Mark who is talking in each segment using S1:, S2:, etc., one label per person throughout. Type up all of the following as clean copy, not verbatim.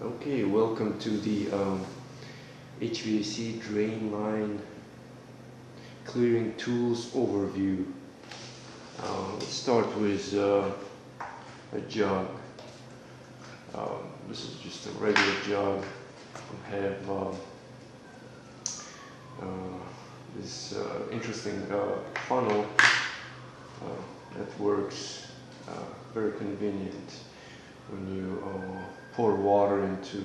S1: Okay, welcome to the HVAC drain line clearing tools overview. Let's start with a jug. This is just a regular jug. We have this interesting funnel that works very convenient when you pour water into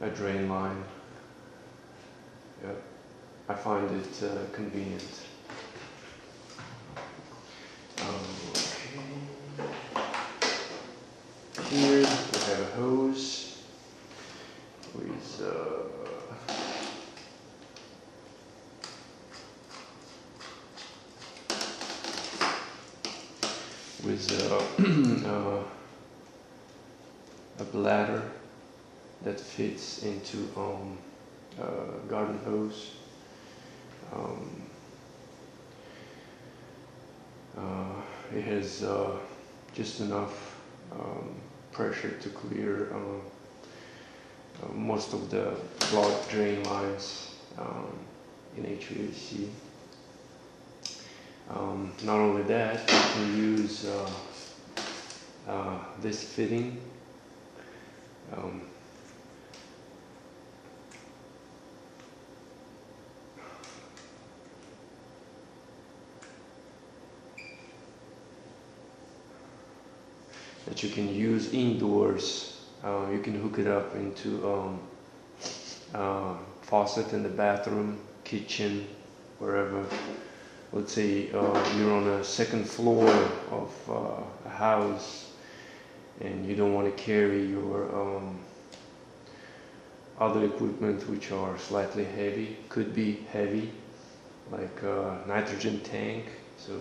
S1: a drain line. Yep. I find it convenient. Here we have a hose with a bladder that fits into a garden hose. It has just enough pressure to clear most of the blocked drain lines in HVAC. Not only that, you can use this fitting. That you can use indoors. You can hook it up into faucet in the bathroom, kitchen, wherever. Let's say you're on a second floor of a house and you don't want to carry your other equipment which are slightly heavy, could be heavy, like a nitrogen tank. So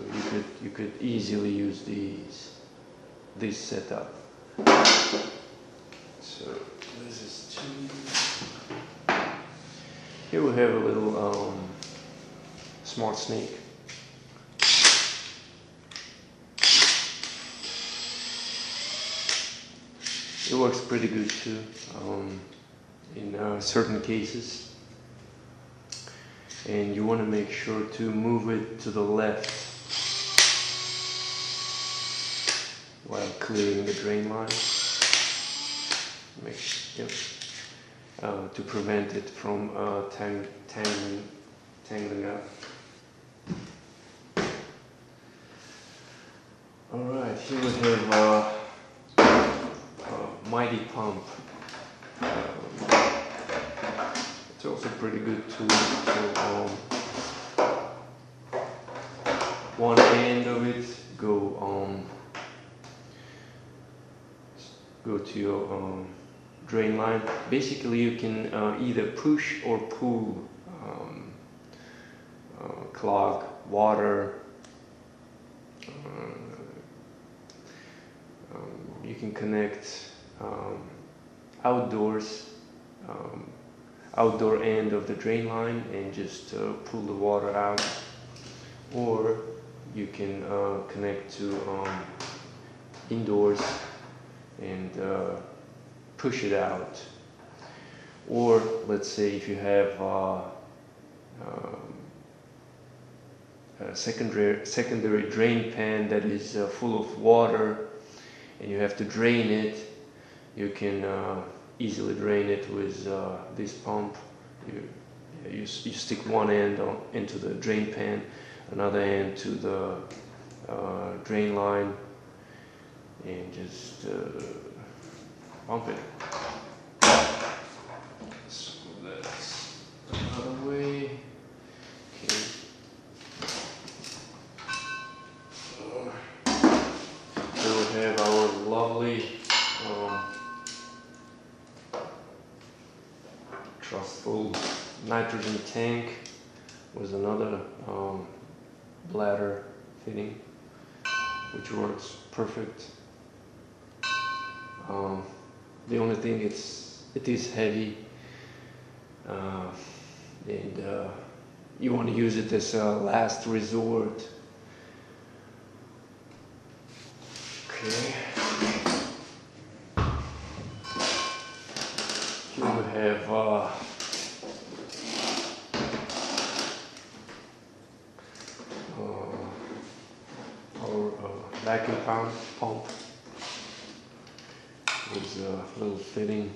S1: you could easily use this setup. So this is two. Here we have a little smart snake. It works pretty good too in certain cases, and you want to make sure to move it to the left while clearing the drain line. To prevent it from tangling up. Alright, here we have mighty pump. It's also pretty good tool. So one end of it go to your drain line. Basically, you can either push or pull clog water. You can connect outdoor end of the drain line and just pull the water out, or you can connect to indoors and push it out. Or let's say if you have a secondary drain pan that is full of water and you have to drain it, you can easily drain it with this pump. You stick one end into the drain pan, another end to the drain line, and just pump it. So that's another way. Okay. So we have our lovely trustful nitrogen tank with another bladder fitting, which works perfect. The only thing it is heavy, and you want to use it as a last resort. Okay. have our vacuum pump with a little fitting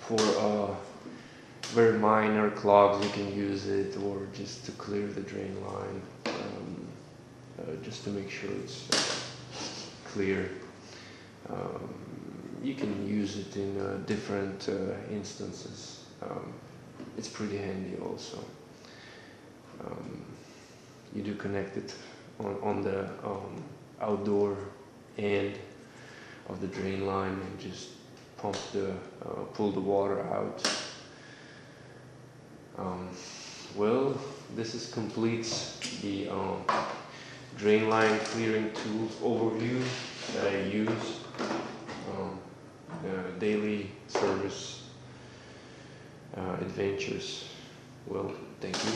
S1: for very minor clogs. You can use it, or just to clear the drain line, just to make sure it's clear. You can use it in different instances. It's pretty handy also. You do connect it on the outdoor end of the drain line and just pull the water out. Well, this completes the drain line clearing tools overview that I use daily service adventures. Well, thank you.